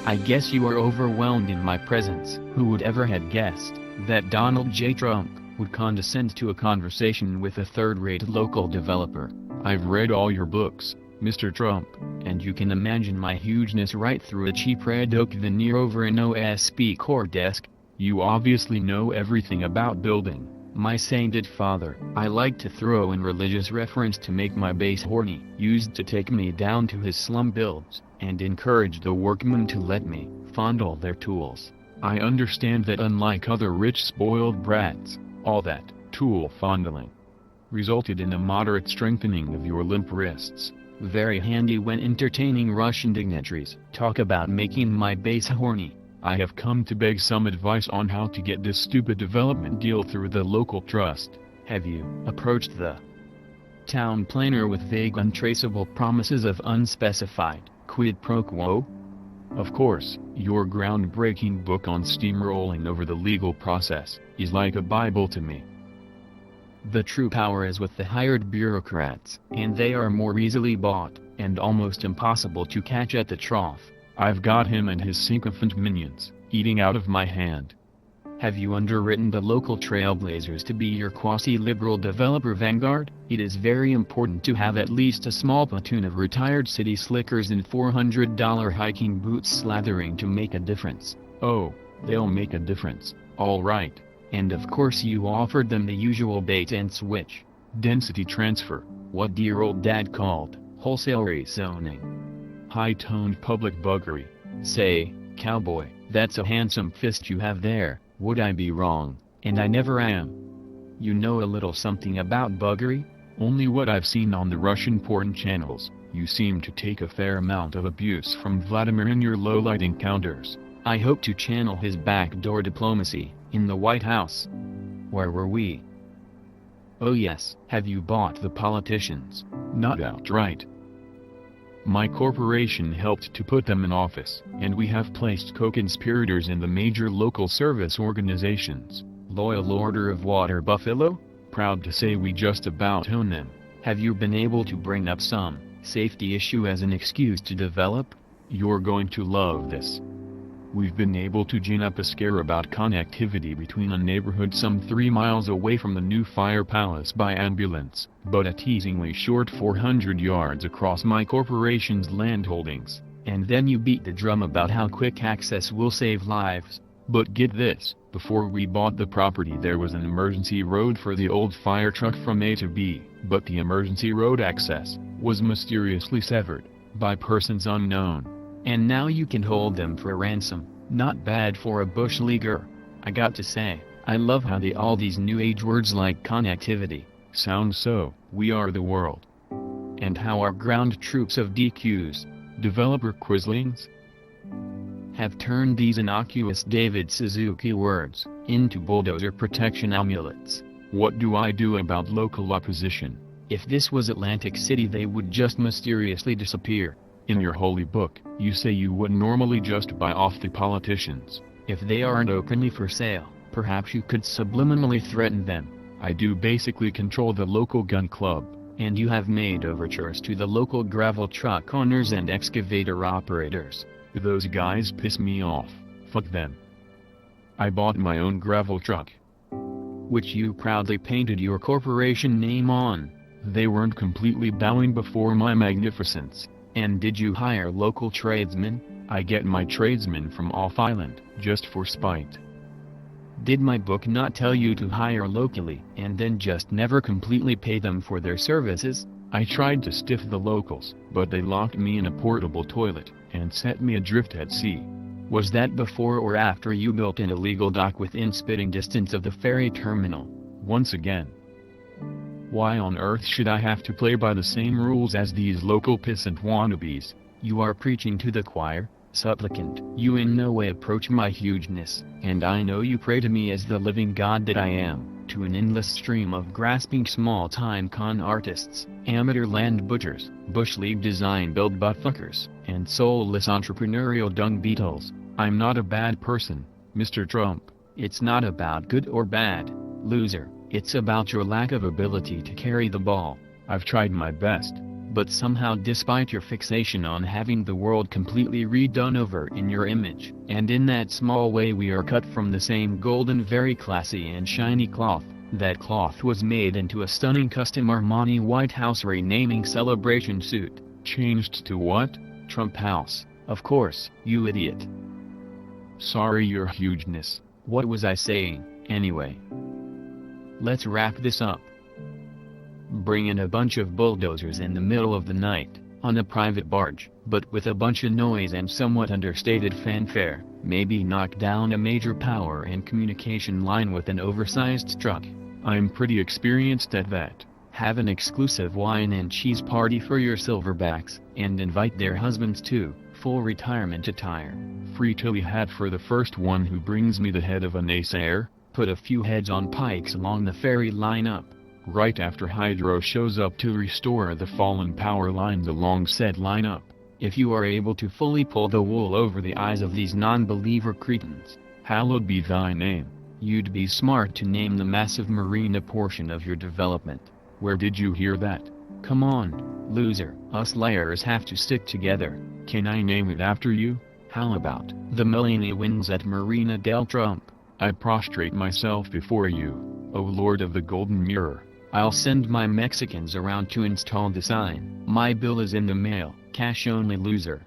I guess you are overwhelmed in my presence. Who would ever have guessed that Donald J. Trump would condescend to a conversation with a third-rate local developer? I've read all your books, Mr. Trump, and you can imagine my hugeness right through a cheap red oak veneer over an OSB core desk. You obviously know everything about building, my sainted father. I like to throw in religious reference to make my base horny. Used to take me down to his slum builds, and encourage the workmen to let me fondle their tools. I understand that unlike other rich spoiled brats, all that tool fondling resulted in a moderate strengthening of your limp wrists. Very handy when entertaining Russian dignitaries. Talk about making my base horny. I have come to beg some advice on how to get this stupid development deal through the local trust. Have you approached the town planner with vague untraceable promises of unspecified quid pro quo? Of course, your groundbreaking book on steamrolling over the legal process is like a Bible to me. The true power is with the hired bureaucrats, and they are more easily bought, and almost impossible to catch at the trough. I've got him and his sycophant minions eating out of my hand. Have you underwritten the local trailblazers to be your quasi-liberal developer vanguard? It is very important to have at least a small platoon of retired city slickers in $400 hiking boots slathering to make a difference. Oh, they'll make a difference, all right. And of course you offered them the usual bait and switch. Density transfer, what dear old dad called wholesale rezoning. High-toned public buggery. Say, cowboy, that's a handsome fist you have there. Would I be wrong? And I never am. You know a little something about buggery? Only what I've seen on the Russian porn channels. You seem to take a fair amount of abuse from Vladimir in your low-light encounters. I hope to channel his backdoor diplomacy in the White House. Where were we? Oh yes, have you bought the politicians? Not outright. My corporation helped to put them in office, and we have placed co-conspirators in the major local service organizations. Loyal Order of Water Buffalo? Proud to say we just about own them. Have you been able to bring up some safety issue as an excuse to develop? You're going to love this. We've been able to gin up a scare about connectivity between a neighborhood some 3 miles away from the new fire palace by ambulance, but a teasingly short 400 yards across my corporation's land holdings. And then you beat the drum about how quick access will save lives. But get this, before we bought the property there was an emergency road for the old fire truck from A to B, but the emergency road access was mysteriously severed by persons unknown. And now you can hold them for ransom. Not bad for a bush leaguer. I got to say, I love how all these new age words like connectivity sound so we are the world. And how our ground troops of DQs, developer quislings, have turned these innocuous David Suzuki words into bulldozer protection amulets. What do I do about local opposition? If this was Atlantic City they would just mysteriously disappear. In your holy book, you say you would normally just buy off the politicians. If they aren't openly for sale, perhaps you could subliminally threaten them. I do basically control the local gun club, and you have made overtures to the local gravel truck owners and excavator operators. Those guys piss me off. Fuck them. I bought my own gravel truck, which you proudly painted your corporation name on. They weren't completely bowing before my magnificence. And did you hire local tradesmen? I get my tradesmen from off-island, just for spite. Did my book not tell you to hire locally, and then just never completely pay them for their services? I tried to stiff the locals, but they locked me in a portable toilet, and set me adrift at sea. Was that before or after you built an illegal dock within spitting distance of the ferry terminal? Once again. Why on earth should I have to play by the same rules as these local pissant wannabes? You are preaching to the choir, supplicant. You in no way approach my hugeness, and I know you pray to me as the living God that I am, to an endless stream of grasping small-time con artists, amateur land butchers, bush league design build buttfuckers, and soulless entrepreneurial dung beetles. I'm not a bad person, Mr. Trump. It's not about good or bad, loser. It's about your lack of ability to carry the ball. I've tried my best. But somehow, despite your fixation on having the world completely redone over in your image, and in that small way we are cut from the same golden, very classy and shiny cloth, that cloth was made into a stunning custom Armani White House renaming celebration suit. Changed to what? Trump House, of course, you idiot. Sorry, your hugeness. What was I saying, anyway? Let's wrap this up. Bring in a bunch of bulldozers in the middle of the night, on a private barge, but with a bunch of noise and somewhat understated fanfare, maybe knock down a major power and communication line with an oversized truck. I'm pretty experienced at that. Have an exclusive wine and cheese party for your silverbacks, and invite their husbands too, full retirement attire. Free Tilley hat for the first one who brings me the head of a naysayer. Put a few heads on pikes along the ferry lineup. Right after Hydro shows up to restore the fallen power lines along said lineup. If you are able to fully pull the wool over the eyes of these non-believer cretins, hallowed be thy name. You'd be smart to name the massive marina portion of your development. Where did you hear that? Come on, loser. Us layers have to stick together. Can I name it after you? How about the Millennia Winds at Marina del Trump? I prostrate myself before you, O Lord of the Golden Mirror. I'll send my Mexicans around to install the sign. My bill is in the mail, cash only, loser.